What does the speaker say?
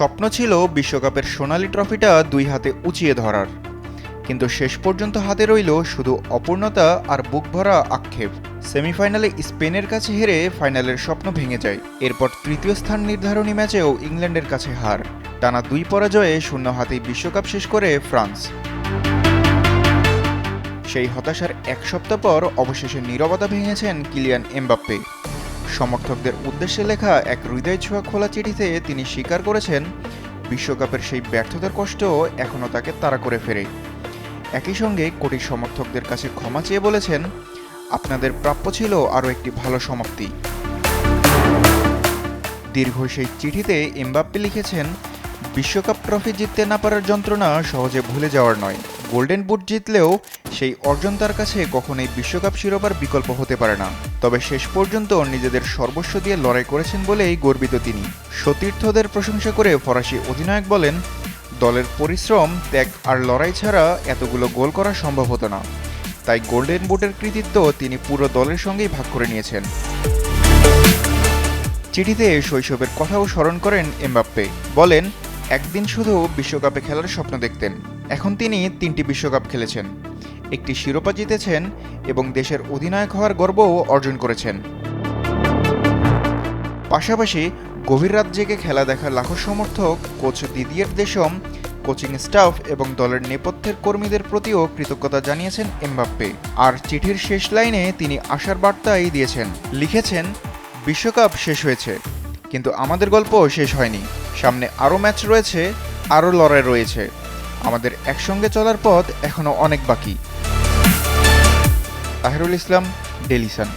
স্বপ্ন ছিল বিশ্বকাপের সোনালি ট্রফিটা দুই হাতে উঁচিয়ে ধরার, কিন্তু শেষ পর্যন্ত হাতে রইল শুধু অপূর্ণতা আর বুক ভরা আক্ষেপ। সেমিফাইনালে স্পেনের কাছে হেরে ফাইনালের স্বপ্ন ভেঙে যায়। এরপর তৃতীয় স্থান নির্ধারণী ম্যাচেও ইংল্যান্ডের কাছে হার। টানা 2 পরাজয়ে শূন্য হাতেই বিশ্বকাপ শেষ করে ফ্রান্স। সেই হতাশার এক সপ্তাহ পর অবশেষে নীরবতা ভেঙেছেন কিলিয়ান এমবাপ্পে। সমর্থকদের উদ্দেশ্যে লেখা এক হৃদয় ছোঁয়া খোলা চিঠিতে তিনি স্বীকার করেছেন, বিশ্বকাপের সেই ব্যর্থতার কষ্ট এখনও তাকে তাড়া করে ফেরে। একই সঙ্গে কোটি সমর্থকদের কাছে ক্ষমা চেয়ে বলেছেন, আপনাদের প্রাপ্য ছিল আরও একটি ভালো সমাপ্তি। দীর্ঘ সেই চিঠিতে এমবাপ্পে লিখেছেন, বিশ্বকাপ ট্রফি জিততে না পারার যন্ত্রণা সহজে ভুলে যাওয়ার নয়। গোল্ডেন বুট জিতলেও সেই অর্জন তার কাছে কখনোই বিশ্বকাপ শিরোপার বিকল্প হতে পারে না। তবে শেষ পর্যন্ত নিজেদের সর্বস্ব দিয়ে লড়াই করেছেন বলেই গর্বিত তিনি। সতীর্থদের প্রশংসা করে ফরাসি অধিনায়ক বলেন, দলের পরিশ্রম, ত্যাগ আর লড়াই ছাড়া এতগুলো গোল করা সম্ভব হতো না। তাই গোল্ডেন বুটের কৃতিত্ব তিনি পুরো দলের সঙ্গেই ভাগ করে নিয়েছেন। চিঠিতে শৈশবের কথাও স্মরণ করেন এমবাপ্পে। বলেন, একদিন শুধু বিশ্বকাপে খেলার স্বপ্ন দেখতেন। এখন তিনি 3টি বিশ্বকাপ খেলেছেন, একটি শিরোপা জিতেছেন এবং দেশের অধিনায়ক হওয়ার গর্বও অর্জন করেছেন। পাশাপাশি গভীর রাত জেগে খেলা দেখা লাখো সমর্থক, coach Didier Deschamps, coaching staff এবং দলের নেপথ্যের কর্মীদের প্রতিও কৃতজ্ঞতা জানিয়েছেন এমবাপ্পে। আর চিঠির শেষ লাইনে তিনি আশার বার্তাই দিয়েছেন, লিখেছেন, বিশ্বকাপ শেষ হয়েছে, কিন্তু আমাদের গল্প শেষ হয়নি। সামনে আরও ম্যাচ রয়েছে, আরও লড়াই রয়েছে। আমাদের একসঙ্গে চলার পথ এখনও অনেক বাকি। তাহিরুল ইসলাম, ডেইলি সান।